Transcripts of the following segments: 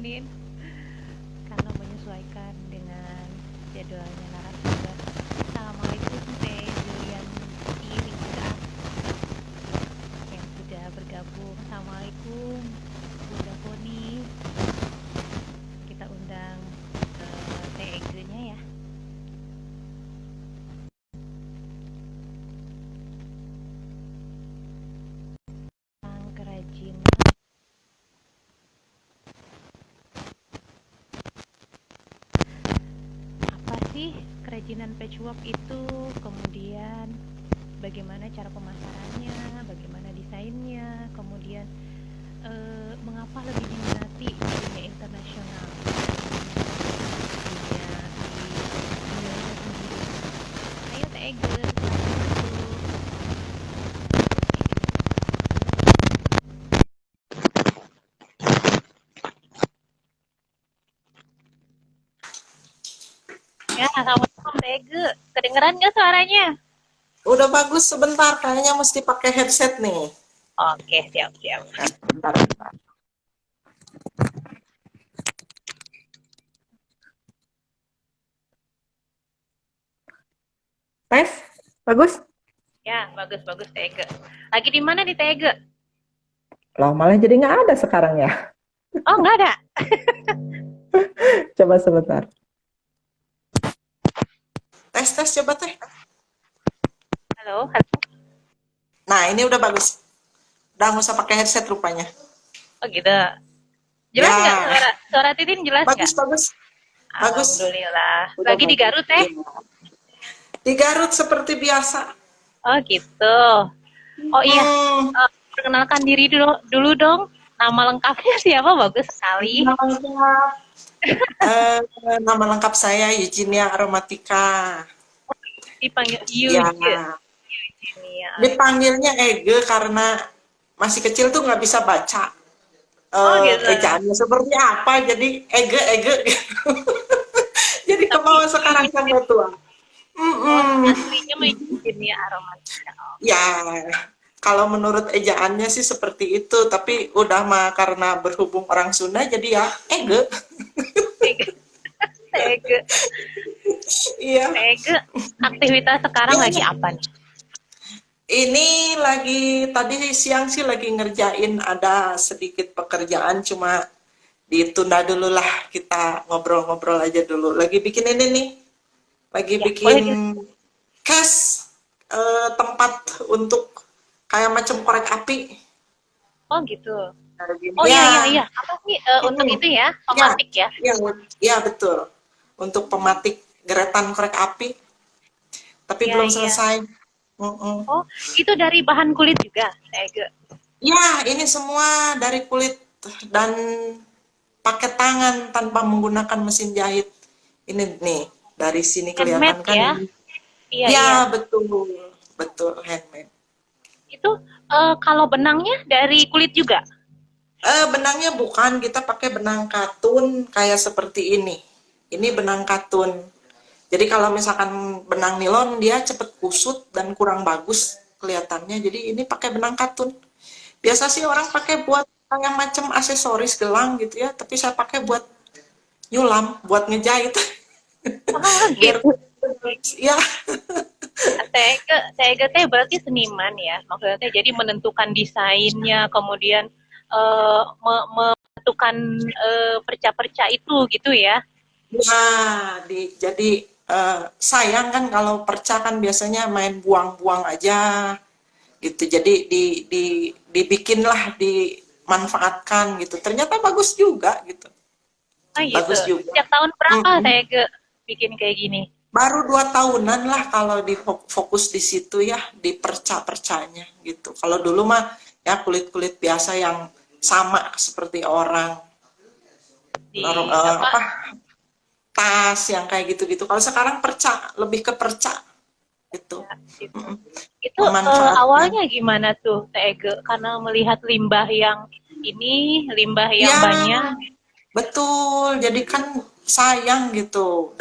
Senin karena menyesuaikan dengan jadwalnya narasumber. Assalamualaikum Teh Julian Tirika yang sudah bergabung. Assalamualaikum Bunda Foni. Kita undang Teh Ege-nya ya. Tentang kerajinan. Apa sih kerajinan patchwork itu? Kemudian bagaimana cara pemasarannya, bagaimana desainnya, kemudian mengapa lebih diminati di dunia internasional, dunia di Indonesia sendiri. Ayo Teh Ege, silakan masuk. Ya, assalamualaikum Teh Ege. Kedengeran nggak suaranya? Udah bagus sebentar, kayaknya mesti pakai headset nih. Oke, siap-siap. Bentar. Tes, bagus? Ya, bagus-bagus Teh Ege. Lagi di mana di Teh Ege? Loh, malah jadi nggak ada sekarang ya. Oh, nggak ada. Coba sebentar. Tes, coba teh. Halo. Nah, ini udah bagus. Udah nggak usah pakai headset rupanya. Oh gitu. Jelas Ya. nggak suara Titin jelas nggak? Bagus. Alhamdulillah. Udah Lagi di bagus. Garut Teh? Di Garut seperti biasa. Oh gitu. Oh iya. Perkenalkan diri dulu dong. Nama lengkapnya siapa? Bagus sekali. Nama lengkap saya Eugenia Aromatika. Dipanggil Ya. Eugenia. Dipanggilnya Ege karena masih kecil tuh nggak bisa baca. Gitu. Ejaannya seperti apa, jadi Ege gitu. Jadi ke bawah sekarang sampai tua. Aslinya Eugenia Aromatika. Ya, kalau menurut ejaannya sih seperti itu, tapi udah mah karena berhubung orang Sunda jadi ya Ege. Ege. Iya. Ege, aktivitas sekarang lagi apa nih? Ini lagi tadi siang sih lagi ngerjain ada sedikit pekerjaan, cuma ditunda dulu lah, kita ngobrol-ngobrol aja dulu. Lagi bikin ini nih, lagi bikin case tempat untuk kayak macam korek api. Oh gitu. Oh iya. Apa sih untuk itu ya? Pematik ya? Iya betul. Untuk pematik geretan korek api. Tapi belum selesai. Oh, itu dari bahan kulit juga, Ege? Ya, ini semua dari kulit dan pakai tangan tanpa menggunakan mesin jahit. Ini nih, dari sini kelihatan kan ya? ini. Iya. Betul handmade. Itu kalau benangnya dari kulit juga? Benangnya bukan, kita pakai benang katun kayak seperti ini. Ini benang katun. Jadi kalau misalkan benang nilon dia cepet kusut dan kurang bagus kelihatannya. Jadi ini pakai benang katun. Biasa sih orang pakai buat kayak macam aksesoris gelang gitu ya, tapi saya pakai buat nyulam, buat ngejahit. Biar ya. Tega berarti seniman ya, maksudnya jadi menentukan desainnya, kemudian menentukan perca-perca itu gitu ya? Nah, jadi sayang kan kalau perca kan biasanya main buang-buang aja gitu. Jadi dibikinlah, dimanfaatkan gitu. Ternyata bagus juga gitu. Gitu. Bagus juga. Sejak tahun berapa Tega bikin kayak gini? Baru 2 tahunan lah kalau difokus di situ ya, di perca-percanya gitu. Kalau dulu mah ya kulit-kulit biasa yang sama seperti orang. Tas yang kayak gitu-gitu. Kalau sekarang perca, lebih ke perca gitu. Ya, gitu. Itu awalnya gimana tuh Tega? Karena melihat limbah yang ini, limbah yang banyak. Betul. Jadi kan sayang gitu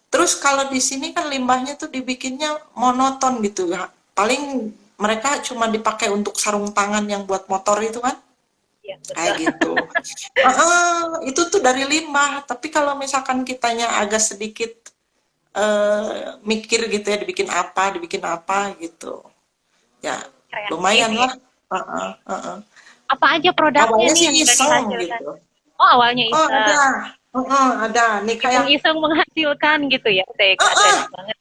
terus kalau di sini kan limbahnya tuh dibikinnya monoton gitu ya. Paling mereka cuma dipakai untuk sarung tangan yang buat motor itu kan. Iya, kayak betul. gitu. Itu tuh dari limbah. Tapi kalau misalkan kitanya agak sedikit mikir gitu ya, dibikin apa gitu. Ya, Kreatif lumayan ya. lah. Heeh, heeh. Apa aja produknya Awalnya nih sih yang udah iseng dihasilkan? gitu. Oh, awalnya Oh ada, iseng. ada. Nih kayak, Iseng-iseng menghasilkan gitu ya. Tega, heeh, keren banget.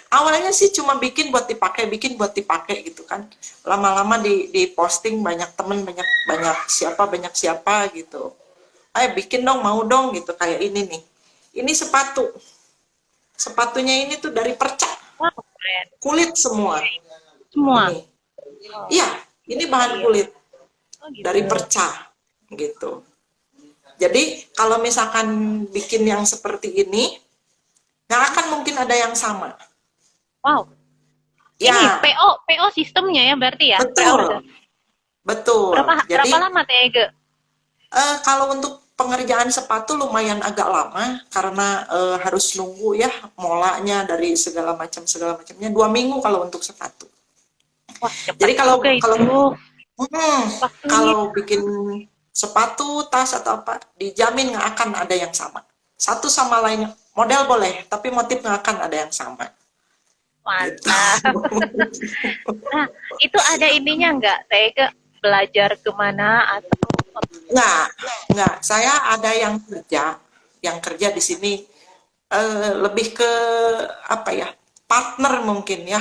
awalnya sih cuma bikin buat dipakai gitu kan. Lama-lama di posting banyak temen, banyak siapa gitu. Ayo bikin dong, mau dong gitu kayak ini nih. Ini sepatu. Sepatunya ini tuh dari perca, Wah, keren. kulit semua. Semua. Ini. Oh, Iya, ini bahan iya. kulit Oh, dari gitu. perca gitu. Jadi kalau misalkan bikin yang seperti ini, nggak akan mungkin ada yang sama. Wow. Ini Ya, PO sistemnya ya berarti ya, pre-order. betul, betul. Berapa Jadi lama Tega? kalau untuk pengerjaan sepatu lumayan agak lama karena harus nunggu ya molanya dari segala macamnya 2 minggu kalau untuk sepatu. Wah, cepat Jadi kalau juga kalau itu hmm, waktunya. kalau bikin sepatu, tas atau apa, dijamin nggak akan ada yang sama. Satu sama lainnya model boleh, tapi motif nggak akan ada yang sama. Gitu. Mantap. Nah, itu ada ininya nggak, Tega? Belajar kemana atau Nggak, nggak. Saya ada yang kerja di sini lebih ke apa ya, partner mungkin ya,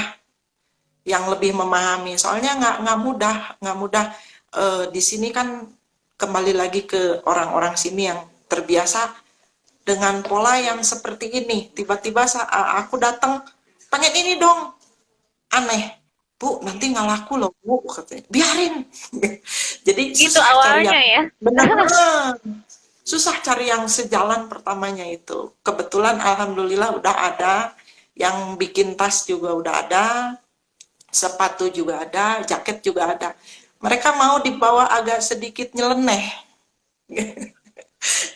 yang lebih memahami. Soalnya nggak mudah. Di sini kan kembali lagi ke orang-orang sini yang terbiasa dengan pola yang seperti ini. Tiba-tiba aku datang, pengen ini dong, aneh. Bu, nanti nggak laku loh, Bu, katanya. Biarin. Jadi gitu susah cari yang awalnya ya? benar. Susah cari yang sejalan pertamanya itu. Kebetulan alhamdulillah udah ada yang bikin tas juga udah ada, sepatu juga ada, jaket juga ada. Mereka mau dibawa agak sedikit nyeleneh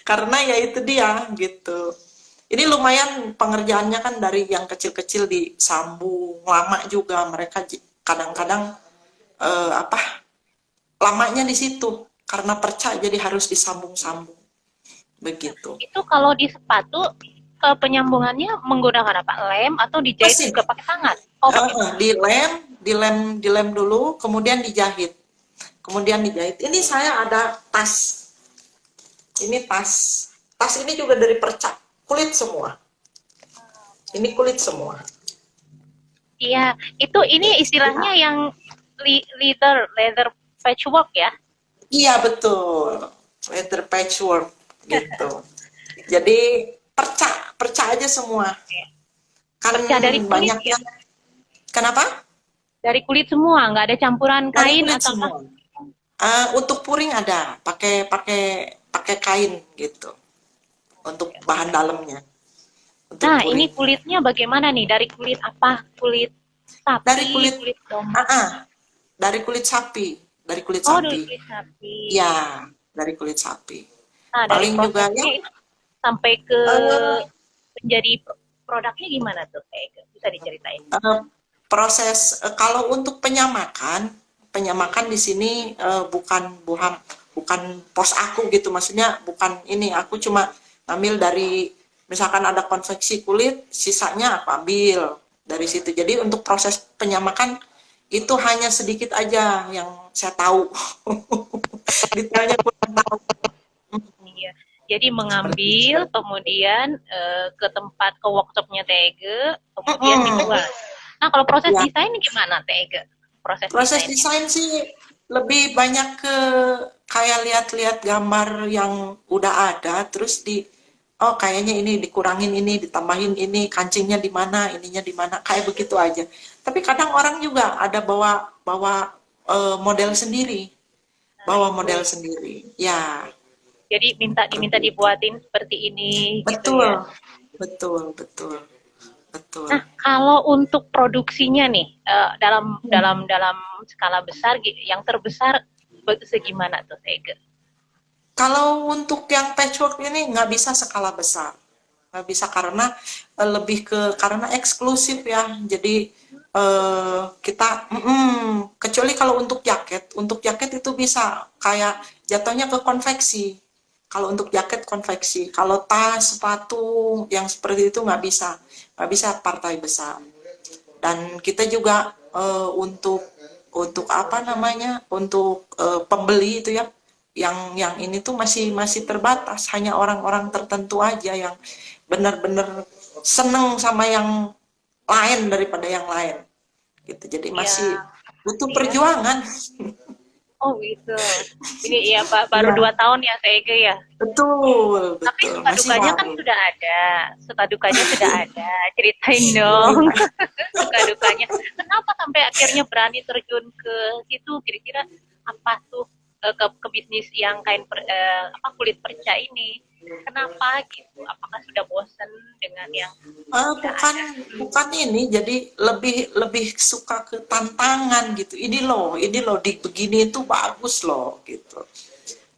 karena ya itu dia gitu. Ini lumayan pengerjaannya kan dari yang kecil-kecil disambung, lama juga mereka kadang-kadang apa lamanya di situ karena perca jadi harus disambung-sambung begitu. Itu kalau di sepatu penyambungannya menggunakan apa? Lem atau dijahit Mesin. juga pakai tangan? Oh, pakai tangan. Dilem dulu, kemudian dijahit. Kemudian dijahit. Ini saya ada tas. Ini tas. Tas ini juga dari perca. Kulit semua. Ini kulit semua. Iya, itu ini istilahnya yang leather patchwork ya? Iya betul. Leather patchwork gitu. Jadi perca, perca aja semua. Kan Perca dari kulit banyaknya. ya? Kenapa? Dari kulit semua, nggak ada campuran Dari kain kulit atau apa? semua. Untuk puring ada, pakai pakai pakai kain gitu. Untuk bahan dalamnya. Untuk Nah, ini puring. kulitnya bagaimana nih? Dari kulit apa? Kulit Dari sapi, kulit, kulit domba. dari kulit sapi. Dari kulit Oh, dari sapi. kulit sapi. Ya, dari kulit sapi. Nah, dari Paling juga ya, prosesnya itu sampai ke eh, menjadi produknya gimana tuh? Bisa diceritain? eh, proses kalau untuk penyamakan di sini bukan bukan pos aku gitu, maksudnya bukan ini, aku cuma ngambil dari misalkan ada konveksi kulit, sisanya aku ambil dari situ. Jadi untuk proses penyamakan itu hanya sedikit aja yang saya tahu. Detailnya kurang tahu. Iya. Jadi Seperti mengambil, itu. kemudian ke tempat ke workshopnya Tege, kemudian dibuat. Nah, kalau proses Ya, desain gimana Tege? Proses proses desainnya. desain sih lebih banyak ke kayak lihat-lihat gambar yang udah ada, terus oh kayaknya ini dikurangin ini, ditambahin ini, kancingnya di mana, ininya di mana, kayak begitu aja. Tapi kadang orang juga ada bawa bawa model sendiri, Nah, itu. Ya, Jadi diminta seperti itu. dibuatin seperti ini gitu Betul, ya. betul, betul, betul. Nah, kalau untuk produksinya nih dalam dalam skala besar yang terbesar segimana tuh Tege? Kalau untuk yang patchwork ini nggak bisa skala besar, nggak bisa karena lebih ke karena eksklusif ya. Jadi kita Kecuali kalau untuk jaket itu bisa kayak jatuhnya ke konveksi. Kalau untuk jaket konveksi, kalau tas, sepatu yang seperti itu nggak bisa partai besar. Dan kita juga untuk apa namanya, untuk pembeli itu ya, yang ini tuh masih masih terbatas, hanya orang-orang tertentu aja yang benar-benar seneng sama yang lain daripada yang lain gitu. Jadi masih Ya, butuh iya. perjuangan. Oh gitu. Ini ya Pak, baru Ya, 2 tahun ya Ege ya. betul, Tapi betul, suka masih dukanya kan baru. sudah ada. Suka dukanya sudah ada. Ceritain Oh dong. iya. Suka dukanya. Kenapa sampai akhirnya berani terjun ke situ? Kira-kira apa tuh ke bisnis yang apa kulit perca ini? Kenapa gitu? Apakah sudah bosan dengan yang sudah Bukan ada? bukan ini, jadi lebih lebih suka ke tantangan gitu. Ini loh di begini itu bagus loh gitu.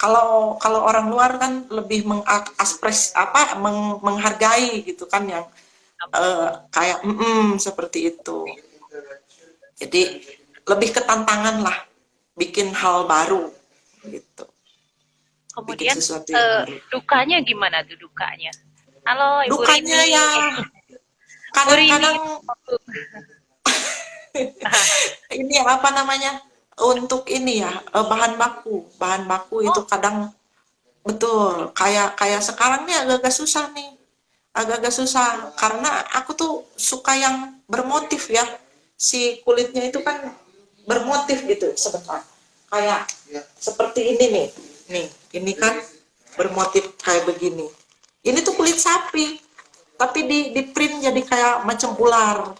Kalau kalau orang luar kan lebih menghargai gitu kan yang kayak seperti itu. Jadi lebih ke tantangan lah, bikin hal baru gitu, bikin Kemudian sesuatu yang baru. dukanya gimana tuh dukanya? Halo Ibu Dukanya Rini. ya Bu Rini. kadang-kadang ini apa namanya, untuk ini ya, bahan baku itu Oh, kadang betul kayak kayak sekarang nih agak-agak susah nih, agak-agak susah karena aku tuh suka yang bermotif ya, si kulitnya itu kan bermotif gitu sebentar, kayak seperti ini nih ini kan bermotif kayak begini, ini tuh kulit sapi tapi di print jadi kayak macam ular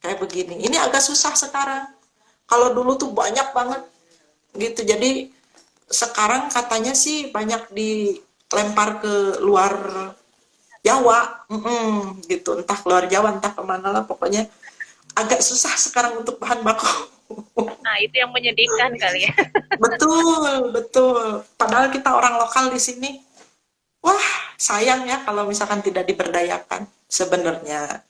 kayak begini. Ini agak susah sekarang. Kalau dulu tuh banyak banget gitu. Jadi sekarang katanya sih banyak dilempar ke luar Jawa, gitu. Entah keluar Jawa, entah kemana lah. Pokoknya agak susah sekarang untuk bahan baku. nah itu yang menyedihkan kali ya. Betul, betul. Padahal kita orang lokal di sini. Wah, sayang ya kalau misalkan tidak diberdayakan sebenarnya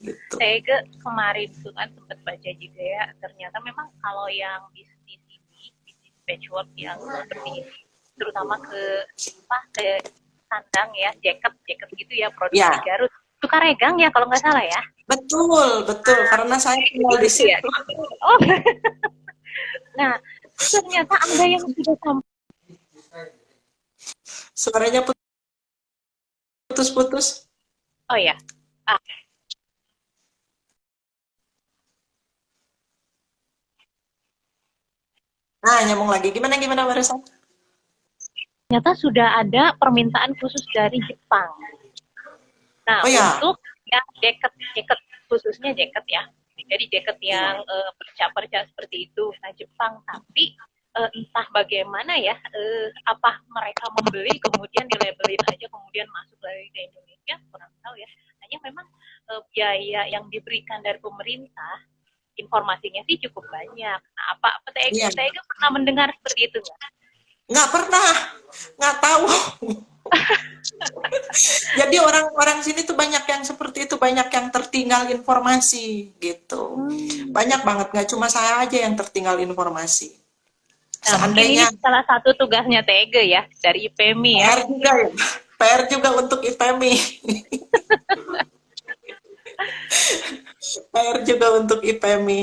gitu. Saya ke kemarin tuh kan sempat baca juga ya, ternyata memang kalau yang bisnis ini, bisnis patchwork yang seperti ini, terutama ke sandang ya, jaket jaket gitu ya, produk di Ya, Garut, suka regang ya kalau nggak salah ya. betul, betul. Karena saya tinggal di Gitu ya. situ. Oh, nah ternyata ada yang sudah sampai. Suaranya putus-putus. Oh ya, ah, Nah, nyambung lagi. Gimana gimana barusan? ternyata sudah ada permintaan khusus dari Jepang. Nah, Oh ya, untuk yang jaket khususnya jaket ya. Jadi jaket yang perca-perca seperti itu, nah Jepang. Tapi entah bagaimana ya, apa mereka membeli kemudian dilabelin aja kemudian masuk lagi ke Indonesia, kurang tahu ya. Hanya memang biaya yang diberikan dari pemerintah, informasinya sih cukup banyak. Nah, apa iya. Tega pernah mendengar seperti itu nggak? Nggak pernah, nggak tahu. Jadi orang-orang sini tuh banyak yang seperti itu, banyak yang tertinggal informasi gitu. Hmm. Banyak banget, nggak cuma saya aja yang tertinggal informasi. Nah, mungkin ini Seandainya salah satu tugasnya Tega ya dari IPMI ya. PR juga ya, PR juga untuk IPMI, PR juga untuk IPMI.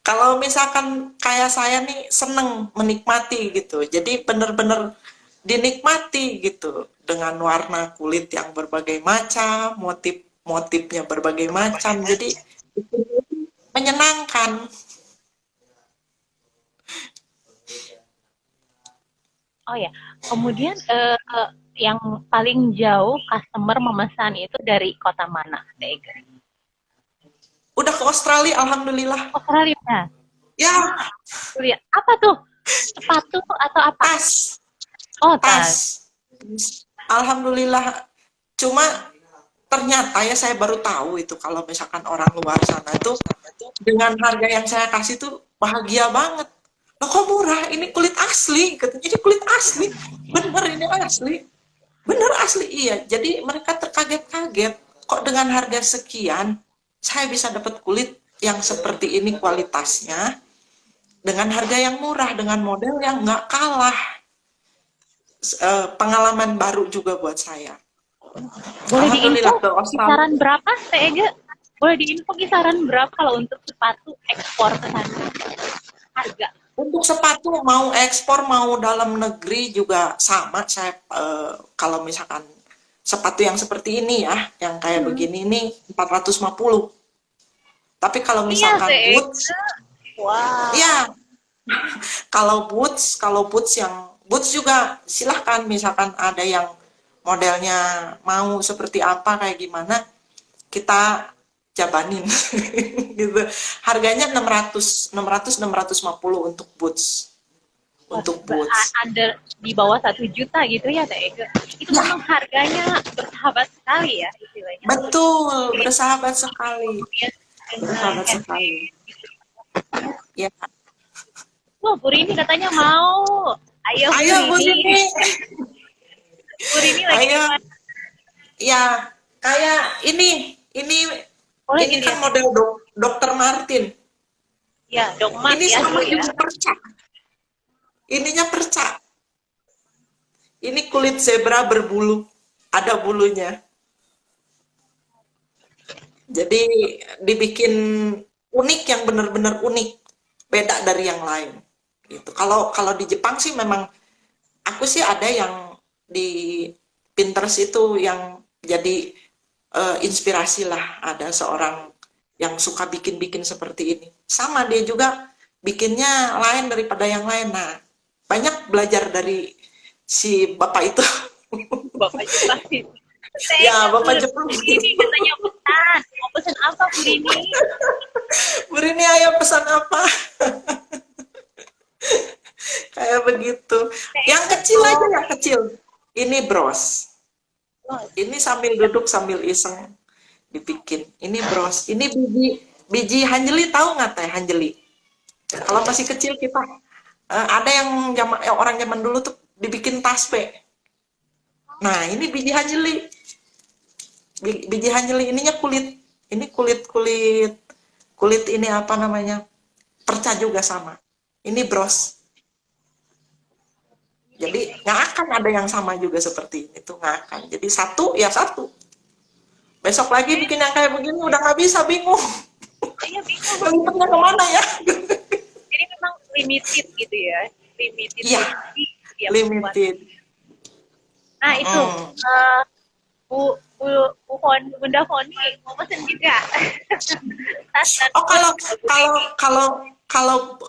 Kalau misalkan kayak saya nih seneng menikmati gitu, jadi bener-bener dinikmati gitu dengan warna kulit yang berbagai macam, motifnya berbagai macam, jadi menyenangkan. Oh ya, kemudian yang paling jauh customer memesan itu dari kota mana, Tega? Udah ke Australia, alhamdulillah. Australia. Ya, Lihat apa tuh? Sepatu atau apa? tas, Oh, tas. tas. Alhamdulillah. Cuma ternyata ya saya baru tahu itu kalau misalkan orang luar sana tuh dengan harga yang saya kasih tuh bahagia banget. Loh kok murah? Ini kulit asli. Katanya, ini kulit asli. Bener ini asli. Bener asli, iya. Jadi mereka terkaget-kaget. Kok dengan harga sekian saya bisa dapat kulit yang seperti ini kualitasnya dengan harga yang murah, dengan model yang nggak kalah. Pengalaman baru juga buat saya. Boleh diinfo Alhamdulillah ke Australia. kisaran berapa, Teh Ega? Boleh diinfo kisaran berapa kalau untuk sepatu ekspor ke sana? Harga. Untuk sepatu mau ekspor mau dalam negeri juga sama. Saya kalau misalkan sepatu yang seperti ini ya, yang kayak begini ini 450. Tapi kalau Iya, misalkan Teh boots, Ega. Wow. ya kalau boots yang boots juga silahkan misalkan ada yang modelnya mau seperti apa kayak gimana kita jabanin gitu. Harganya 600 650 untuk boots. Untuk boots. Under di bawah 1 juta gitu ya, Teh Ega. Itu Ya, memang harganya bersahabat sekali ya istilahnya. betul, bersahabat sekali. Kemudian dengan Bersahabat sekali. Ya. wah, Bu Rini katanya mau. Ayo Bu Ayo Bu Rini. Siti, Bu Rini lagi di ayo. mana? Ya, kayak ini Boleh ini kan dilihat. model Dokter Martin. Ya, Dogmat Ini ya sama Bu ya. juga perca. Ininya perca. Ini kulit zebra berbulu. Ada bulunya. Jadi dibikin unik yang benar-benar unik. Beda dari yang lain. Gitu. Kalau di Jepang sih memang aku sih ada yang di Pinterest itu yang jadi inspirasi lah. Ada seorang yang suka bikin-bikin seperti ini. Sama dia juga bikinnya lain daripada yang lain. Nah, banyak belajar dari si bapak itu. Bapak Jepang sih. Ya, Saya Bu bapak Jepang. Rini katanya pesan. Mau pesan apa Bu Rini? Ini ayo pesan apa? Kayak begitu. Yang kecil aja yang kecil. Ini bros. Ini sambil duduk sambil iseng dibikin. Ini bros. Ini biji biji hanjeli, tahu nggak teh hanjeli? Kalau masih kecil kita ada yang orang zaman dulu tuh dibikin tasbih. Nah, ini biji hanjeli. Biji hanjeli ininya kulit. Ini kulit ini apa namanya? Perca juga sama. Ini bros. Jadi nggak akan ada yang sama juga seperti ini tuh, nggak akan. Jadi satu ya satu. Besok lagi bikin yang kayak begini udah nggak bisa, bingung. Saya bingung. Lipatnya kemana ya? Jadi memang limited gitu ya. Limited Iya, edisi yang membuat. limited. Nah itu Bunda Foni mau pesen juga. Tas dan Oh,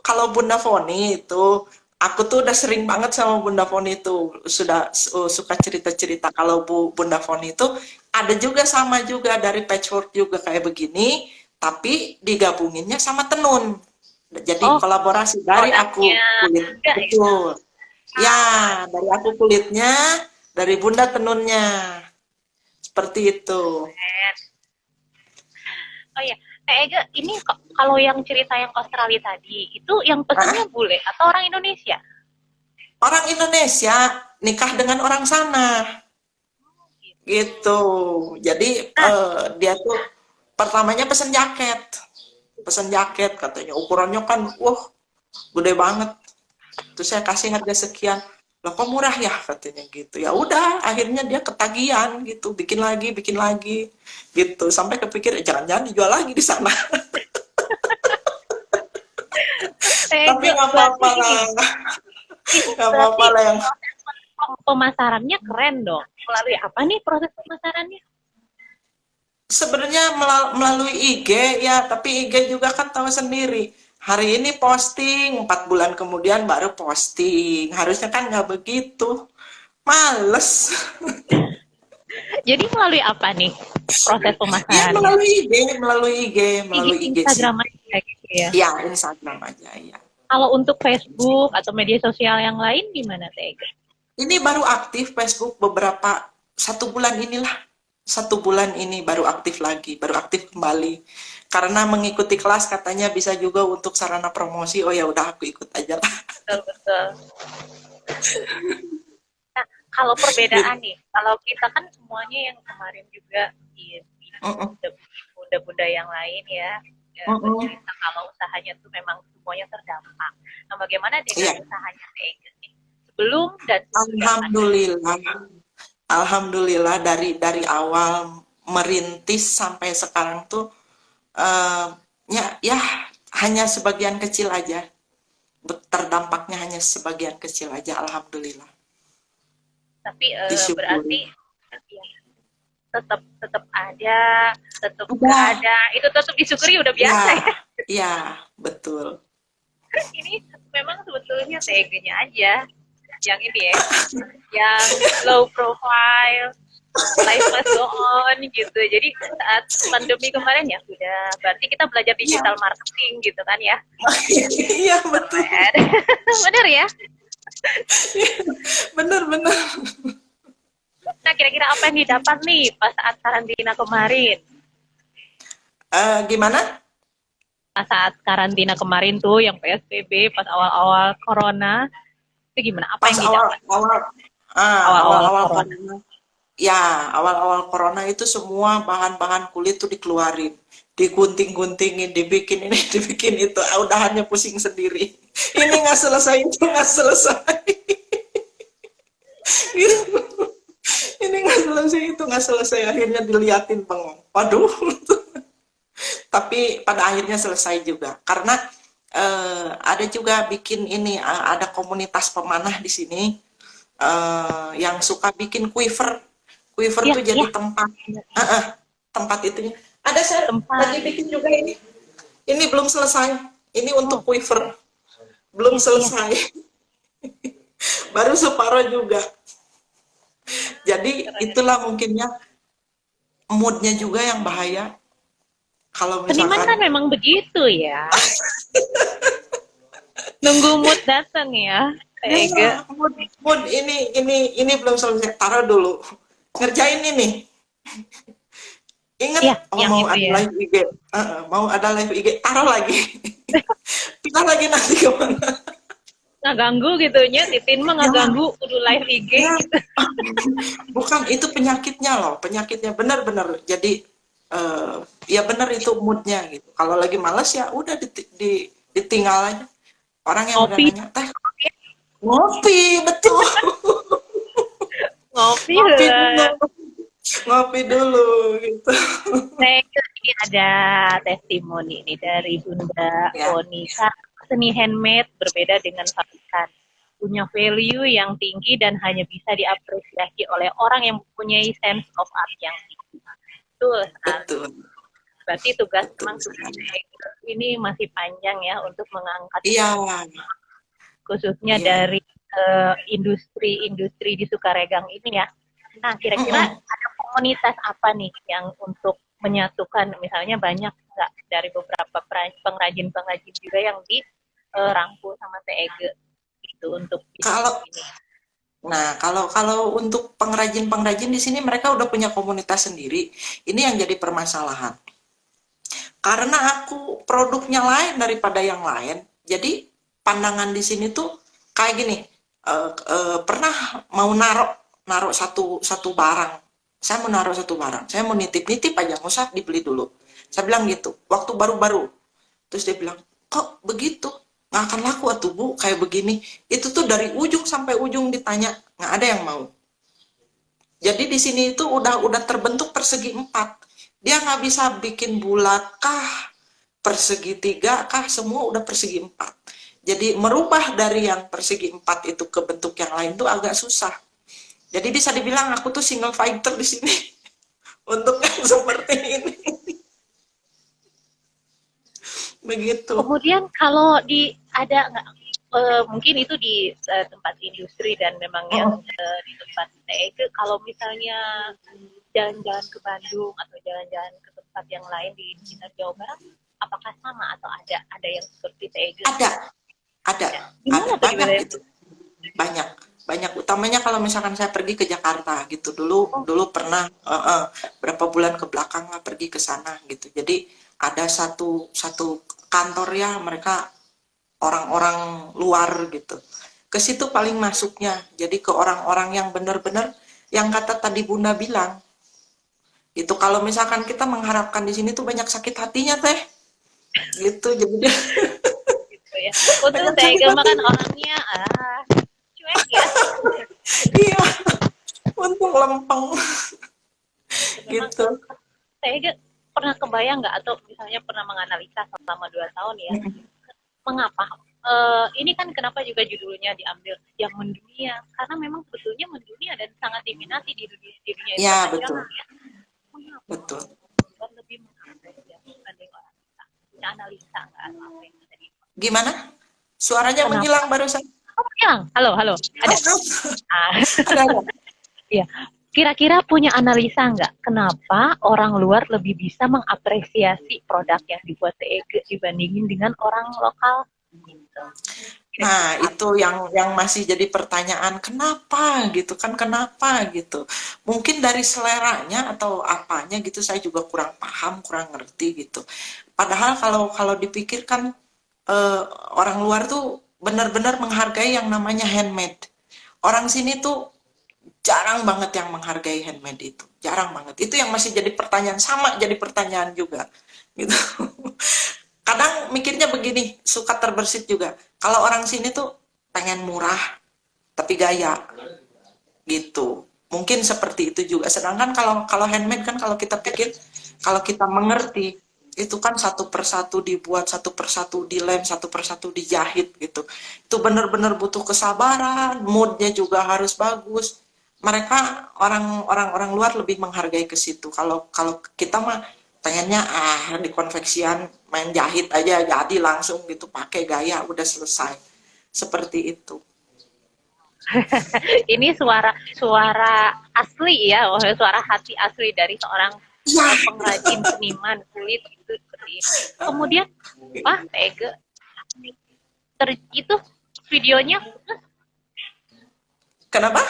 kalau Bunda Foni itu aku tuh udah sering banget sama Bunda Foni itu sudah suka cerita-cerita. Kalau Bunda Foni itu ada juga sama juga dari patchwork juga kayak begini, tapi digabunginnya sama tenun. Jadi kolaborasi dari aku kulit, betul. Ya, dari aku kulitnya, dari Bunda tenunnya. Seperti itu. Oh ya, Ega, ini kalau yang cerita yang Australia tadi, itu yang pesennya bule atau orang Indonesia? Orang Indonesia nikah dengan orang sana. Gitu. Jadi dia tuh pertamanya pesen jaket. Pesen jaket katanya ukurannya kan gede banget. Terus saya kasih harga sekian. Loh kok murah ya katanya gitu. Ya udah, akhirnya dia ketagihan gitu, bikin lagi gitu. Sampai kepikir jangan-jangan dijual lagi di sana. Tapi nggak apa-apa lah. Nggak apa-apa lah yang pemasarannya keren dong. Melalui apa nih proses pemasarannya? sebenarnya melalui IG ya, tapi IG juga kan tahu sendiri. Hari ini posting, 4 bulan kemudian baru posting. Harusnya kan nggak begitu. Males. Jadi melalui apa nih proses Ya pemasarannya? melalui IG Instagram sih. aja gitu ya. Ya, Instagram aja ya. Kalau untuk Facebook atau media sosial yang lain gimana, Teh? Ini baru aktif Facebook beberapa 1 bulan inilah. 1 bulan ini baru aktif lagi, baru aktif kembali. Karena mengikuti kelas katanya bisa juga untuk sarana promosi. Oh ya udah aku ikut aja lah. Betul. Nah, kalau perbedaan nih, kalau kita kan semuanya yang kemarin juga di bunda-bunda yang lain ya, Mm-mm. bercerita kalau usahanya tuh memang semuanya terdampak. Nah, bagaimana dengan Iya, usahanya Teh Ege nih? Sebelum dan sesudah pandemi. alhamdulillah. Alhamdulillah dari awal merintis sampai sekarang tuh eh, ya hanya sebagian kecil aja. Terdampaknya hanya sebagian kecil aja, alhamdulillah. Tapi Disyukuri. berarti ya, tetap tetap ada, tetap nggak Udah, ada, itu tetap disyukuri udah biasa ya, ya. ya, betul. Ini memang sebetulnya TG-nya aja yang ini ya, yang low profile, life must go on gitu. Jadi saat pandemi kemarin ya udah, berarti kita belajar Iya, digital marketing gitu kan ya. iya betul. Keren. Bener ya. Bener-bener. Nah, kira-kira apa yang didapat nih pas saat karantina kemarin? Gimana? Pas saat karantina kemarin tuh yang PSBB pas awal-awal corona itu gimana? Apa Pas yang didapat awal-awal awal-awal corona? corona. Ya, awal-awal corona itu semua bahan-bahan kulit tuh dikeluarin, digunting-guntingin, dibikin ini, dibikin itu. Udahannya pusing sendiri. Ini nggak selesai, itu nggak selesai. Gitu. Ini nggak selesai, itu nggak selesai. Akhirnya diliatin bengong. Waduh. Tapi pada akhirnya selesai juga. Karena ada juga bikin ini, ada komunitas pemanah di sini yang suka bikin quiver. Quiver Iya, tuh iya, jadi tempat, tempat itunya. Ada saya tempat. lagi bikin juga ini. Ini belum selesai. Ini untuk Oh, quiver. Belum iya, iya. selesai. Baru separuh juga. Jadi Keren. itulah mungkinnya moodnya juga yang bahaya. Kalau Seniman kan misalkan memang begitu ya. Nunggu mood datang ya. Ege. ya mood ini belum selesai. Taruh dulu. Ngerjain ini. Ingat, Iya, oh yang mau itu ada ya. live IG, mau ada live IG, taruh lagi. Kita lagi nanti kemana? Nggak ganggu gitu nya. Titin mah nggak Ya, ganggu. Kudu live IG ya, gitu. bukan itu penyakitnya loh, penyakitnya benar-benar. Jadi ya benar itu moodnya gitu. Kalau lagi malas ya udah ditinggal aja. Orang yang udah Ngopi. nanya, teh ngopi, betul, Ngopi ngopi dulu, lah. ngopi dulu gitu. Ini ada testimoni nih dari Bunda Ya, Onika. Seni handmade berbeda dengan fabrikan. Punya value yang tinggi dan hanya bisa diapresiasi oleh orang yang mempunyai sense of art yang tinggi. Betul sekali. betul, Berarti tugas betul memang tugas sekali. ini masih panjang ya untuk mengangkat Iya, khususnya iya. dari industri-industri di Sukaregang ini ya. Nah, kira-kira Mm-mm. ada komunitas apa nih yang untuk menyatukan, misalnya banyak nggak dari beberapa pengrajin-pengrajin juga yang dirangkul sama TEG gitu untuk bisnis Kalau ini. Nah, kalau untuk pengrajin-pengrajin di sini mereka udah punya komunitas sendiri. Ini yang jadi permasalahan. Karena aku produknya lain daripada yang lain, jadi pandangan di sini tuh kayak gini. Pernah mau naruh satu satu barang. Saya mau naruh satu barang. Saya mau nitip-nitip aja, nggak usah dibeli dulu. Saya bilang gitu. Waktu baru-baru. Terus dia bilang, kok begitu? Nggak akan laku atuh bu, kayak begini. Itu tuh dari ujung sampai ujung ditanya, nggak ada yang mau. Jadi di sini itu udah terbentuk persegi empat. Dia nggak bisa bikin bulat kah, persegi tiga kah, semua udah persegi empat. Jadi merubah dari yang persegi empat itu ke bentuk yang lain tuh agak susah. Jadi bisa dibilang aku tuh single fighter di sini untuk yang seperti ini. Begitu. Kemudian kalau ada nggak mungkin itu di tempat industri dan memang yang di tempat TEG, kalau misalnya jalan-jalan ke Bandung atau jalan-jalan ke tempat yang lain di sekitar Jawa Barat, apakah sama atau ada yang seperti TEG? Ada, ada, ada Gimana tuh banyak dibedain? gitu. Banyak, banyak. Utamanya kalau misalkan saya pergi ke Jakarta gitu. Oh, Dulu pernah berapa bulan ke belakang lah pergi ke sana gitu. Jadi ada satu satu kantor ya mereka orang-orang luar gitu. Ke situ paling masuknya. Jadi ke orang-orang yang benar-benar yang kata tadi Bunda bilang gitu. Kalau misalkan kita mengharapkan di sini tuh banyak sakit hatinya teh. gitu jadinya. gitu ya. Untung Banyak saya sakit Gema hati. kan orangnya cuek ya. Iya, untung lempeng Itu memang gitu. saya pernah kebayang nggak atau misalnya pernah menganalisa selama 2 tahun ya, mengapa ini kan kenapa juga judulnya diambil yang mendunia karena memang sebetulnya mendunia dan sangat diminati di dunia Ya internasional betul, ya. Mengapa betul. kan lebih mengapresiasi dibanding orang kita? Punya analisa nggak atau apa yang tadi? Gimana? Suaranya Kenapa? menghilang barusan. Oh, hilang. Halo, halo. Ada. Ah, Ada. iya. Kira-kira punya analisa nggak kenapa orang luar lebih bisa mengapresiasi produk yang dibuat TEG dibandingin dengan orang lokal? Gitu. Kira-kira Nah, apa? itu yang masih jadi pertanyaan, kenapa gitu kan, kenapa gitu. Mungkin dari seleranya atau apanya gitu saya juga kurang paham, kurang ngerti gitu. Padahal kalau kalau dipikirkan eh, orang luar tuh benar-benar menghargai yang namanya handmade. Orang sini tuh jarang banget yang menghargai handmade itu. Jarang banget. Itu yang masih jadi pertanyaan, sama jadi pertanyaan juga. Gitu. Kadang mikirnya begini, suka terbersit juga. Kalau orang sini tuh pengen murah tapi gaya gitu. Mungkin seperti itu juga. Sedangkan kalau kalau handmade kan kalau kita pikir, kalau kita mengerti itu kan satu persatu dibuat, satu persatu dilem, satu persatu dijahit gitu. Itu benar-benar butuh kesabaran, moodnya juga harus bagus. Mereka orang luar lebih menghargai ke situ. Kalau kalau kita mah pengennya di konveksian main jahit aja jadi langsung gitu pakai gaya udah selesai. Seperti itu. Ini suara suara asli ya, oh, suara hati asli dari seorang Iya, pengrajin seniman kulit itu seperti ini. Kemudian, wah, Tege, itu videonya putus, kenapa?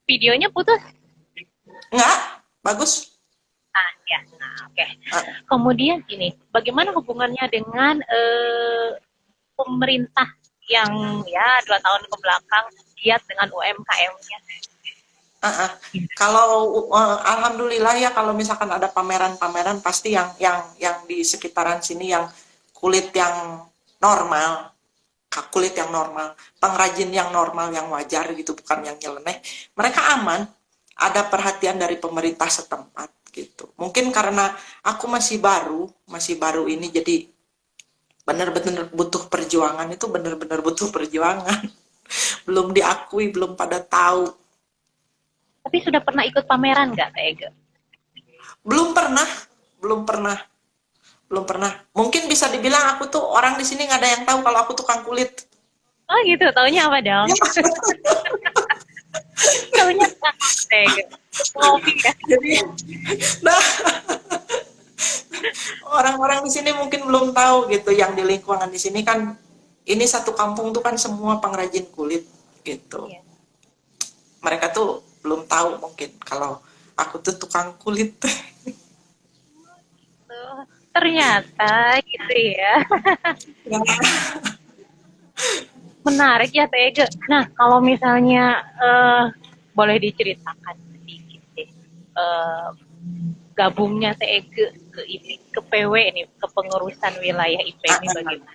videonya putus. Enggak, bagus. Ah, ya, nah, oke. Okay. Ah, Kemudian ini, bagaimana hubungannya dengan pemerintah yang ya 2 tahun ke belakang giat dengan UMKM-nya? ah. Kalau alhamdulillah ya kalau misalkan ada pameran-pameran pasti yang di sekitaran sini yang kulit yang normal, kulit yang normal, pengrajin yang normal yang wajar gitu bukan yang nyeleneh, mereka aman. Ada perhatian dari pemerintah setempat gitu. Mungkin karena aku masih baru ini jadi benar-benar butuh perjuangan itu benar-benar butuh perjuangan. Belum diakui, belum pada tahu. Tapi sudah pernah ikut pameran nggak, Kak Ega? Belum pernah, belum pernah, belum pernah. Mungkin bisa dibilang aku tuh orang di sini nggak ada yang tahu kalau aku tukang kulit. Oh gitu, taunya apa dong? Taunya Kak Ega. Ngopi ya. Jadi, nah orang-orang di sini mungkin belum tahu gitu. Yang di lingkungan di sini kan, ini satu kampung tuh kan semua pengrajin kulit gitu. Iya. Mereka tuh belum tahu mungkin kalau aku tuh tukang kulit. Tuh, ternyata gitu ya. Ya. Menarik ya, Tega. Nah, kalau misalnya boleh diceritakan sedikit deh. Gabungnya Tega ke ini, ke PW ini, ke pengurusan wilayah IPMI bagaimana?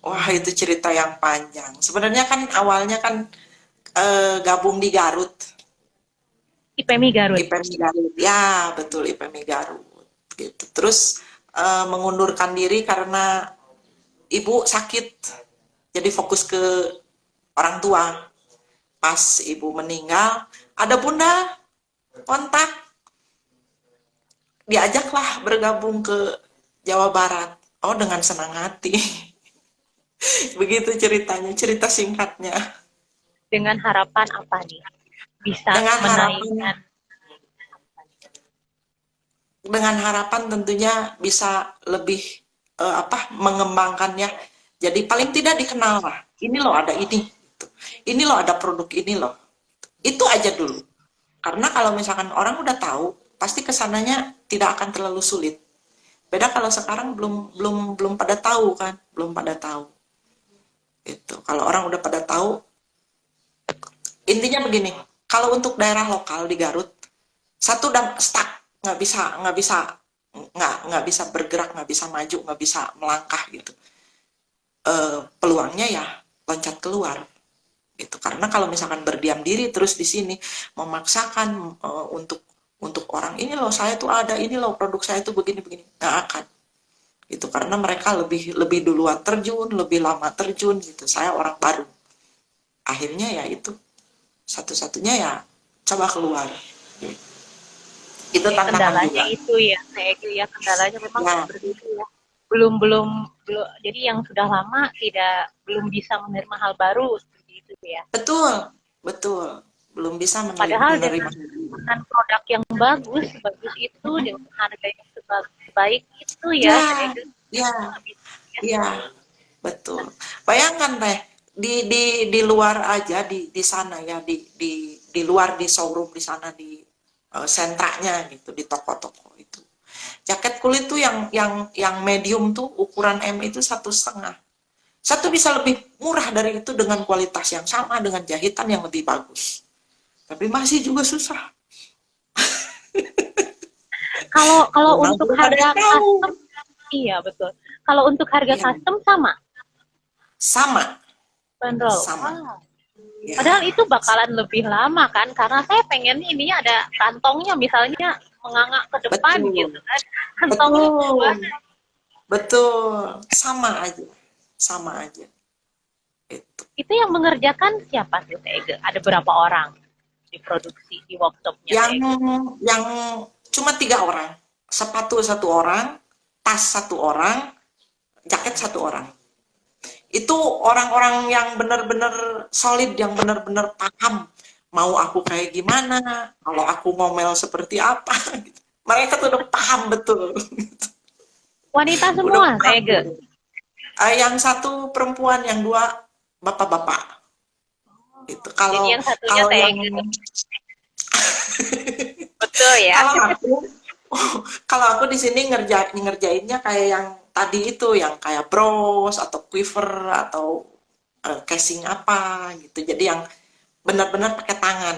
Wah, itu cerita yang panjang. Sebenarnya kan awalnya kan gabung di Garut. IPMI Garut. IPMI Garut. Ya, betul IPMI Garut. Gitu. Terus mengundurkan diri karena ibu sakit. Jadi fokus ke orang tua. Pas ibu meninggal, ada bunda kontak, diajaklah bergabung ke Jawa Barat. Oh, dengan senang hati. Begitu ceritanya, cerita singkatnya. Dengan harapan apa nih? Bisa Dengan harapan menaikkan. dengan harapan tentunya bisa lebih mengembangkannya. Jadi paling tidak dikenal lah. Ini loh ada ini. Ini loh ada produk ini loh. Itu aja dulu. Karena kalau misalkan orang udah tahu, pasti kesananya tidak akan terlalu sulit. Beda kalau sekarang belum belum belum pada tahu kan, belum pada tahu. Gitu. Kalau orang udah pada tahu, intinya begini. Kalau untuk daerah lokal di Garut, satu dan stuck, nggak bisa nggak bisa bergerak, nggak bisa maju, nggak bisa melangkah gitu. Peluangnya ya loncat keluar gitu. Karena kalau misalkan berdiam diri terus di sini memaksakan untuk orang ini loh saya tuh ada, ini loh produk saya tuh begini begini, nggak akan gitu. Karena mereka lebih lebih duluan terjun, lebih lama terjun gitu. Saya orang baru. Akhirnya ya itu satu-satunya ya coba keluar. Itu Oke, tantangan kendalanya juga. itu ya, saya lihat kendalanya memang Ya, seperti itu ya. Belum, jadi yang sudah lama belum bisa menerima hal baru seperti itu ya. betul, betul. Belum bisa Padahal menerima. dengan produk yang bagus, bagus itu dengan harga yang sebaik itu ya, saya Ya, ya, bisa ya. ya, betul. Bayangkan deh, di luar aja di sana ya, di luar di showroom di sana di sentranya gitu, di toko-toko itu. Jaket kulit tuh yang medium tuh ukuran M itu 1,5. Satu bisa lebih murah dari itu dengan kualitas yang sama dengan jahitan yang lebih bagus. Tapi masih juga susah. Kalau kalau Karena untuk belum ada harga yang tahu. custom, iya betul. Kalau untuk harga Ya, custom sama, sama, bandrol. sama. Wow. Ya, Padahal itu bakalan lebih lama kan, karena saya pengen ini ada kantongnya, misalnya menganga ke depan betul. gitu kan, kantongnya Betul. dua. Betul. Sama aja. Sama aja. Itu. Itu yang mengerjakan siapa tuh Teh Ege? Ada berapa orang di produksi di workshopnya Teh Yang Ege? yang cuma 3 orang. Sepatu 1 orang, tas 1 orang, jaket 1 orang. Itu orang-orang yang benar-benar solid, yang benar-benar paham mau aku kayak gimana, kalau aku ngomel seperti apa. Gitu. Mereka tuh udah paham betul. Wanita Udah semua Teh paham Ege. betul. Yang satu perempuan, yang 2 bapak-bapak. Itu Jadi kalau yang satunya kalau Teh yang Ege. Betul ya. kalau aku kalau aku di sini ngerjainnya kayak yang tadi itu, yang kayak bros atau quiver atau casing apa gitu. Jadi yang benar-benar pakai tangan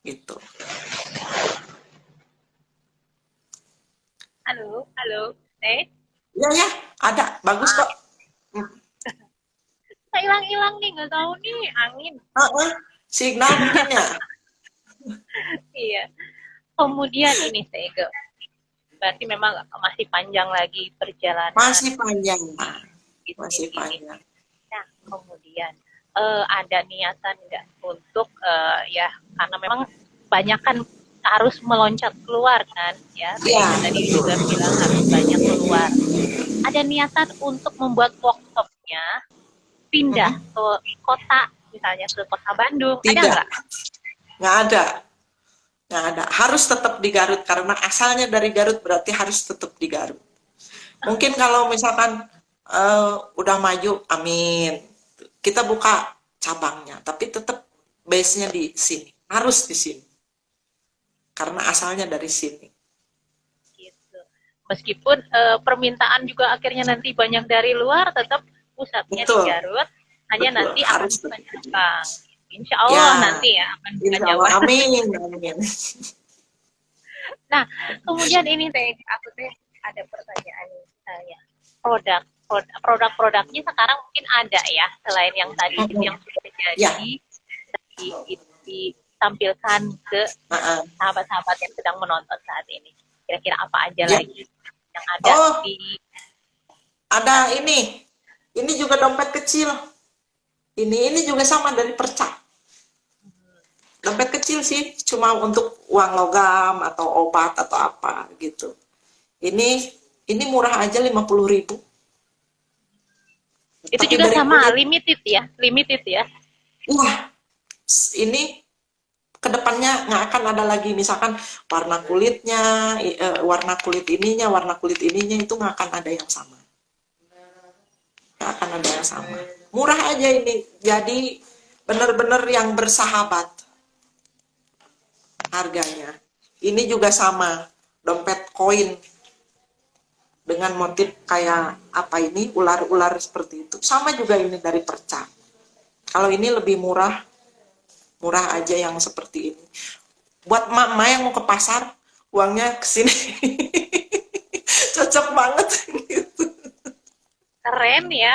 gitu. Halo, halo. Teh, Ya ya, ada bagus kok. Hmm. saya hilang-hilang nih, nggak tahu nih angin. Signal mungkin ya. Iya. Kemudian ini Teh Ege. Berarti memang masih panjang lagi perjalanan Masih panjang, bisnis masih ini. panjang. Nah, kemudian ada niatan nggak untuk ya karena memang banyak kan harus meloncat keluar kan ya Ya, kayak tadi betul. juga bilang harus banyak keluar. Ada niatan untuk membuat workshopnya pindah Mm-mm. ke kota misalnya ke kota Bandung ada Tidak, nggak? nggak ada. Nggak ada. Harus tetap di Garut karena asalnya dari Garut berarti harus tetap di Garut. Mungkin kalau misalkan udah maju, amin. Kita buka cabangnya, tapi tetap base-nya di sini. Harus di sini. Karena asalnya dari sini. Gitu. Meskipun permintaan juga akhirnya nanti banyak dari luar, tetap pusatnya di Betul, Garut, hanya betul. nanti akan Harus buka tetap. cabang. Insya Allah Ya, nanti ya akan buka insya Allah. cabang. Amin, amin. Nah, kemudian ini teh aku teh ada pertanyaan saya. Produk-produknya sekarang mungkin ada ya selain yang tadi itu yang sudah Ya, jadi ditampilkan ke uh-uh. sahabat-sahabat yang sedang menonton saat ini. Kira-kira apa aja Ya. lagi yang ada Oh, di ada ini. Ini juga dompet kecil. Ini juga sama dari perca. Dompet kecil sih, cuma untuk uang logam atau obat atau apa gitu. Ini ini murah aja 50.000. itu Tapi juga dari sama kulit. limited ya. Wah, ini kedepannya nggak akan ada lagi misalkan warna kulitnya, warna kulit ininya, warna kulit ininya itu nggak akan ada yang sama. Nggak akan ada yang sama. Murah aja ini. Jadi benar-benar yang bersahabat harganya. Ini juga sama, dompet koin dengan motif kayak apa ini, ular-ular seperti itu. Sama juga ini dari perca. Kalau ini lebih murah, murah aja yang seperti ini. Buat emak-emak yang mau ke pasar, uangnya ke sini. cocok banget gitu. Keren ya.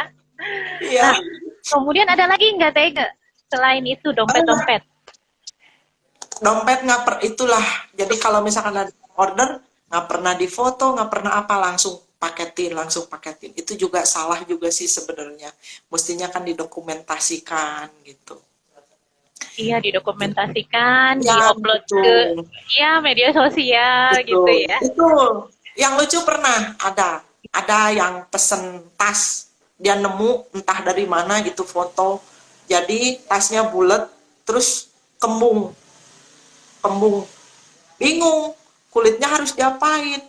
Iya. Nah, kemudian ada lagi nggak Tega? Selain itu dompet-dompet. Dompet nggak itulah. Jadi kalau misalkan ada order nggak pernah difoto, nggak pernah apa, langsung paketin. Itu juga salah juga sih sebenarnya. Mestinya kan didokumentasikan gitu. Iya, didokumentasikan, Ya, diupload ke betul. ya media sosial gitu Betul. ya. Itu yang lucu pernah ada yang pesen tas, dia nemu entah dari mana gitu foto. Jadi tasnya bulat, terus kembung, kembung. Bingung, kulitnya harus diapain?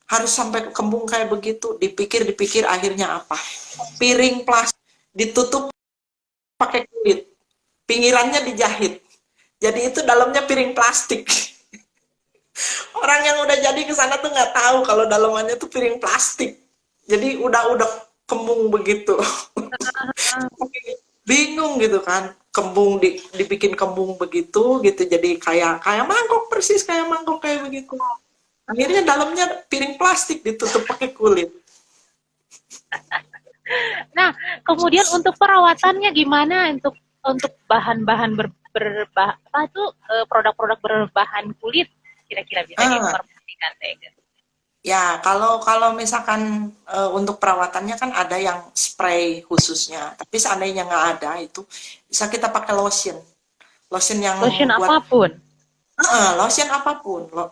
Harus sampai kembung kayak begitu. Dipikir-dipikir akhirnya apa? Piring plastik ditutup pakai kulit. Pinggirannya dijahit. Jadi itu dalamnya piring plastik. Orang yang udah jadi ke sana tuh nggak tahu kalau dalamannya tuh piring plastik. Jadi udah kembung begitu. Bingung gitu kan. Kembung dibikin kembung begitu gitu. Jadi kayak mangkok, persis kayak mangkok kayak begitu. Akhirnya dalamnya piring plastik ditutup pakai kulit. Nah, kemudian untuk perawatannya gimana untuk bahan-bahan apa tuh produk-produk berbahan kulit kira-kira bisa Ah, diinformasikan Tega? ya, kalau misalkan untuk perawatannya kan ada yang spray khususnya. Tapi seandainya nggak ada itu bisa kita pakai lotion. Lotion yang Lotion buat apapun.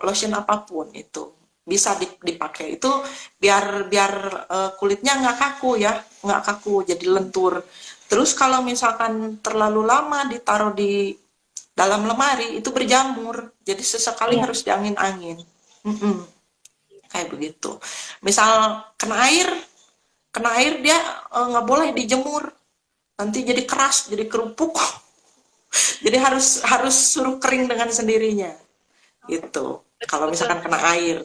lotion apapun itu bisa dipakai. Itu biar biar kulitnya nggak kaku ya, nggak kaku jadi lentur. Terus kalau misalkan terlalu lama ditaruh di dalam lemari itu berjamur. Jadi sesekali Iya. harus diangin-angin. Mm-mm. Kayak begitu. Misal kena air dia nggak boleh dijemur, nanti jadi keras, jadi kerupuk. Jadi harus suruh kering dengan sendirinya, gitu. Kalau Betul. misalkan kena air,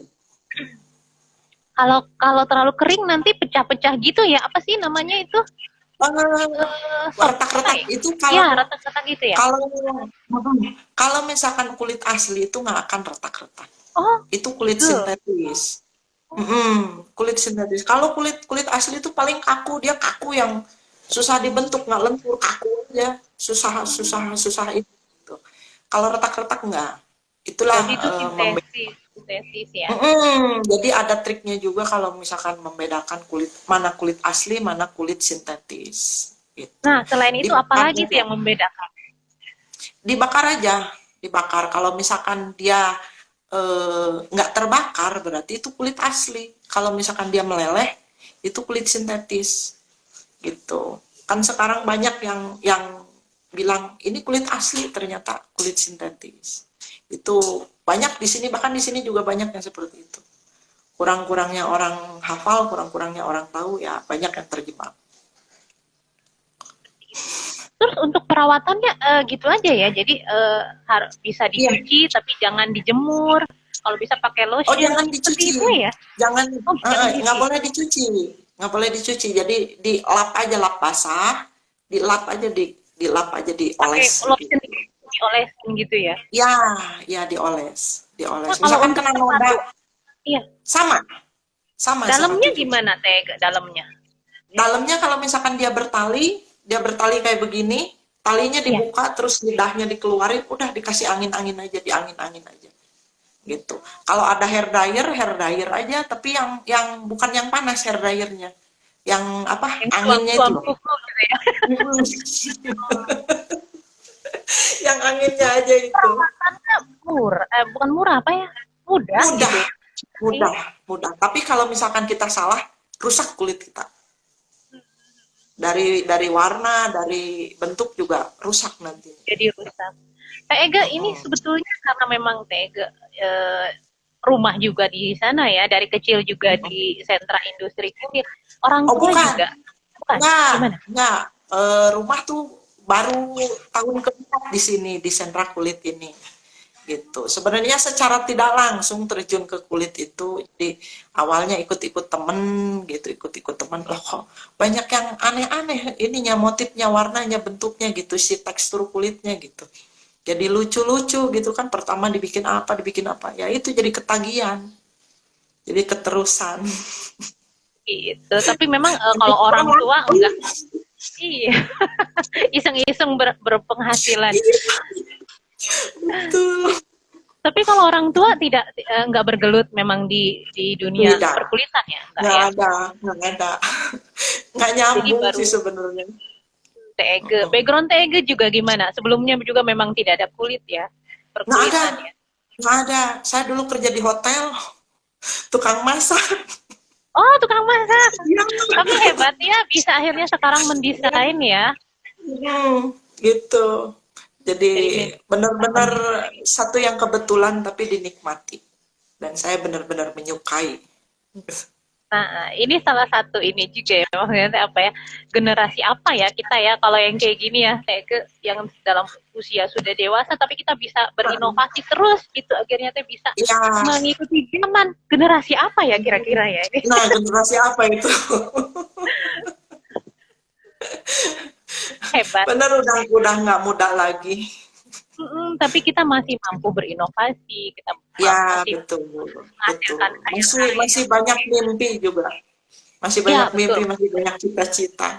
Kalau kalau terlalu kering nanti pecah-pecah gitu ya. Apa sih namanya itu? Apa retak-retak ya? itu Iya, kalau retak-retak gitu ya. kalau kalau misalkan kulit asli itu nggak akan retak-retak. Oh, Itu kulit gitu. sintetis. Kulit sintetis. Kalau kulit kulit asli itu paling kaku, dia kaku yang susah dibentuk, nggak lentur, kaku aja, susah susah susah itu. Gitu. Kalau retak-retak nggak. Itulah Berarti itu sintesis, sintesis ya. jadi ada triknya juga kalau misalkan membedakan mana kulit asli, mana kulit sintetis. Gitu. Nah, selain itu Dibakar apalagi tuh aja. yang membedakan? Dibakar aja, dibakar. Kalau misalkan dia nggak terbakar berarti itu kulit asli. Kalau misalkan dia meleleh itu kulit sintetis gitu. Kan sekarang banyak yang bilang ini kulit asli ternyata kulit sintetis. Itu banyak di sini, bahkan di sini juga banyak yang seperti itu. Kurang-kurangnya orang hafal, kurang-kurangnya orang tahu ya banyak yang terjebak. Terus untuk perawatannya gitu aja ya. Jadi bisa Iya. dicuci tapi jangan dijemur. Kalau bisa pakai Oh, lotion jangan seperti itu dicuci. ya. Jangan Oh, jangan nggak dicuci. boleh dicuci. Nggak boleh dicuci. Jadi dilap aja, lap basah, dilap aja dilap aja, Pakai dioles lotion gitu. diolesin gitu ya. Ya, ya dioles, Nah, dioles. kalau Misalkan untuk kena sepatu, noda, iya. sama, sama Dalamnya sepatu juga. gimana teh dalamnya? Dalamnya kalau misalkan dia bertali kayak begini, talinya Iya. dibuka, terus lidahnya dikeluarin, udah dikasih angin-angin aja, diangin-angin aja. Gitu. Kalau ada hair dryer aja, tapi yang bukan yang panas hair dryernya, yang apa Yang anginnya itu tuang-tuang loh. kuku gitu ya. Yang anginnya aja itu. Perawatannya murah, bukan murah apa ya? Mudah Mudah, gitu ya. Iya. mudah. Tapi kalau misalkan kita salah, rusak kulit kita. Dari warna, dari bentuk juga rusak nanti. Jadi rusak. Teh Ega ini sebetulnya karena memang Teh Ega rumah juga di sana ya, dari kecil juga di sentra industri kulit. Orang Oh, tua bukan, juga. Bukan. Gimana? enggak. Rumah tuh baru tahun keempat di sini di sentra kulit ini. Gitu. Sebenarnya secara tidak langsung terjun ke kulit itu, jadi awalnya ikut-ikut temen gitu, ikut-ikut temen, loh kok banyak yang aneh-aneh ininya, motifnya, warnanya, bentuknya gitu, si tekstur kulitnya gitu. Jadi lucu-lucu gitu kan, pertama dibikin apa, ya itu jadi ketagihan. Jadi keterusan. gitu. Tapi memang kalau orang tua enggak, iya, iseng-iseng berpenghasilan. Betul. Tapi kalau orang tua tidak enggak bergelut memang di dunia Tidak, perkulitan ya, enggak nggak ya. ada, nggak ada. Nggak Jadi nyambung baru sih sebenarnya. TEG. Background TEG juga gimana? Sebelumnya juga memang tidak ada kulit ya, Nggak ada, perkulitan ya. nggak ada. Saya dulu kerja di hotel, tukang masak. Oh, tukang masak. Iya, Tapi hebat ya, bisa akhirnya sekarang mendesain ya. gitu. Jadi Jadi benar-benar mendesain. satu yang kebetulan tapi dinikmati. Dan saya benar-benar menyukai. Nah, ini salah satu ini juga ya, maksudnya apa ya, generasi apa ya kita ya, kalau yang kayak gini ya, kayak yang dalam usia sudah dewasa, tapi kita bisa berinovasi terus, gitu, akhirnya tuh bisa Ya, mengikuti zaman. Generasi apa ya kira-kira ya ini? nah generasi apa itu? Hebat. Benar udah nggak muda lagi. Tapi kita masih mampu berinovasi, kita Ya, masih betul, betul. menghasilkan karya-karya. Masih banyak mimpi juga. Masih Ya, banyak mimpi, betul. masih banyak cita-cita.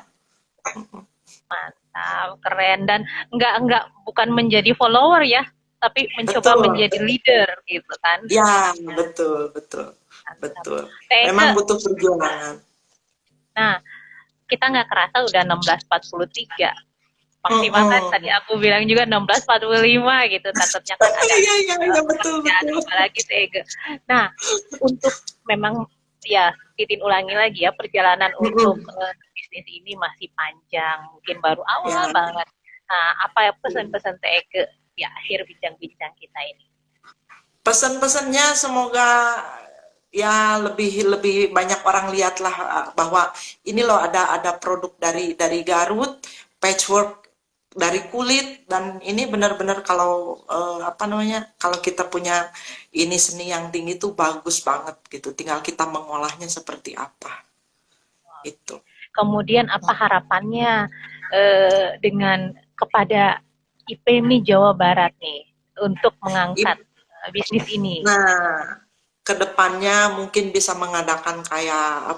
Mantap, keren. Dan enggak bukan menjadi follower ya, tapi mencoba Betul. menjadi leader gitu kan. Ya, betul, betul, Mantap. betul. Tega. Memang butuh perjuangan. Nah, kita nggak kerasa udah 16.43. Maksimal kan tadi aku bilang juga 16.45 gitu. Takutnya kan ada Iya, betul, betul. apalagi Tega. Nah, untuk memang ya titin ulangi lagi ya, perjalanan untuk bisnis ini masih panjang, mungkin baru awal Ya. banget. Nah, apa ya pesan-pesan Tega di akhir bincang-bincang kita ini? Pesan-pesannya semoga ya lebih banyak orang lihatlah bahwa ini loh ada produk dari Garut, patchwork dari kulit, dan ini benar-benar kalau kalau kita punya ini seni yang tinggi tuh bagus banget gitu, tinggal kita mengolahnya seperti apa itu. Kemudian apa harapannya dengan kepada IPMI Jawa Barat nih untuk mengangkat bisnis ini? Nah, kedepannya mungkin bisa mengadakan kayak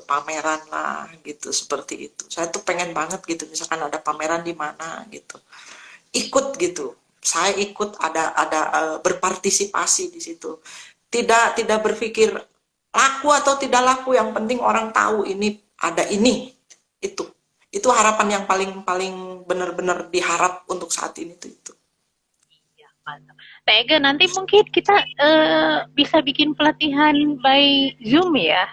pameran lah gitu, seperti itu. Saya tuh pengen banget gitu, misalkan ada pameran di mana gitu, ikut gitu. Saya ikut ada berpartisipasi di situ. Tidak berpikir laku atau tidak laku, yang penting orang tahu ini ada ini. Itu harapan yang paling benar-benar diharap untuk saat ini tuh itu. Tega, nanti mungkin kita bisa bikin pelatihan by Zoom ya?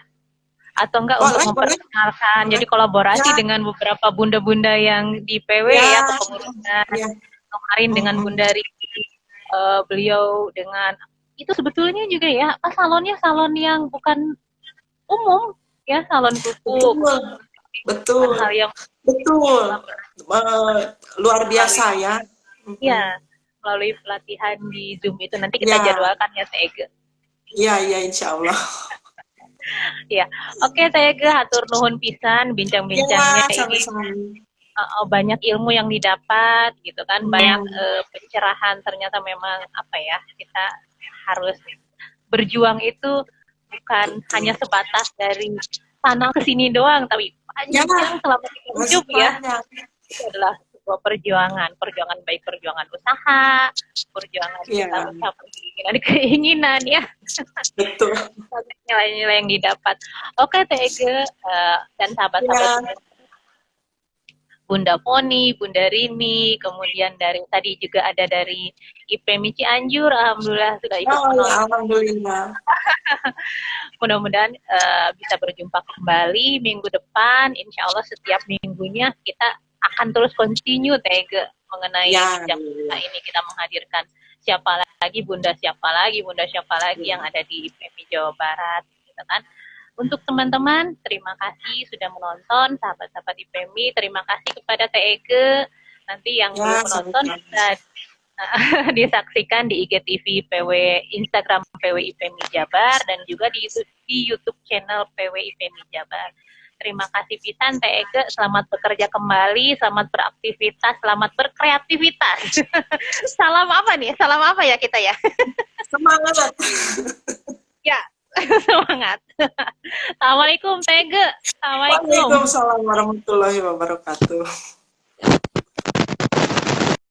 Atau enggak untuk memperkenalkan, jadi kolaborasi dengan beberapa bunda-bunda yang di PW ya, kepengurusan. Kemarin dengan Bunda Riki, beliau dengan, itu sebetulnya juga ya, salonnya salon yang bukan umum, ya, salon kuku. Betul. Hal yang luar biasa ya. Iya. Melalui pelatihan di Zoom itu nanti kita jadwalkan ya Tega. Iya, insya Allah. Ya, oke Tega, hatur nuhun pisan bincang-bincangnya ini. Banyak ilmu yang didapat gitu kan, banyak pencerahan. Ternyata memang apa ya, kita harus berjuang itu bukan hanya sebatas dari sana ke sini doang, tapi panjang selama hidup ya. Itu adalah perjuangan baik perjuangan usaha, perjuangan kita mencapai keinginan ya. Betul. Nilai-nilai yang didapat. Oke Tega dan sahabat-sahabat Bunda Poni, Bunda Rini, kemudian dari tadi juga ada dari IPMI Cianjur, alhamdulillah sudah ikut menonton. Alhamdulillah. Mudah-mudahan bisa berjumpa kembali minggu depan. Insya Allah setiap minggunya kita akan terus continue Tega mengenai bincang ini, kita menghadirkan siapa lagi bunda siapa lagi yang ada di IPMI Jawa Barat gitu kan. Untuk teman-teman, terima kasih sudah menonton, sahabat-sahabat IPMI, terima kasih kepada Tega. Nanti yang belum menonton bisa disaksikan di IGTV PW, Instagram PW IPMI Jabar, dan juga di YouTube channel PW IPMI Jabar. Terima kasih pisan Tega, selamat bekerja kembali, selamat beraktivitas, selamat berkreativitas. Salam apa nih? Salam apa ya kita ya? Semangat. Ya. Semangat. Assalamualaikum Tege. Assalamualaikum. Waalaikumsalam warahmatullahi wabarakatuh.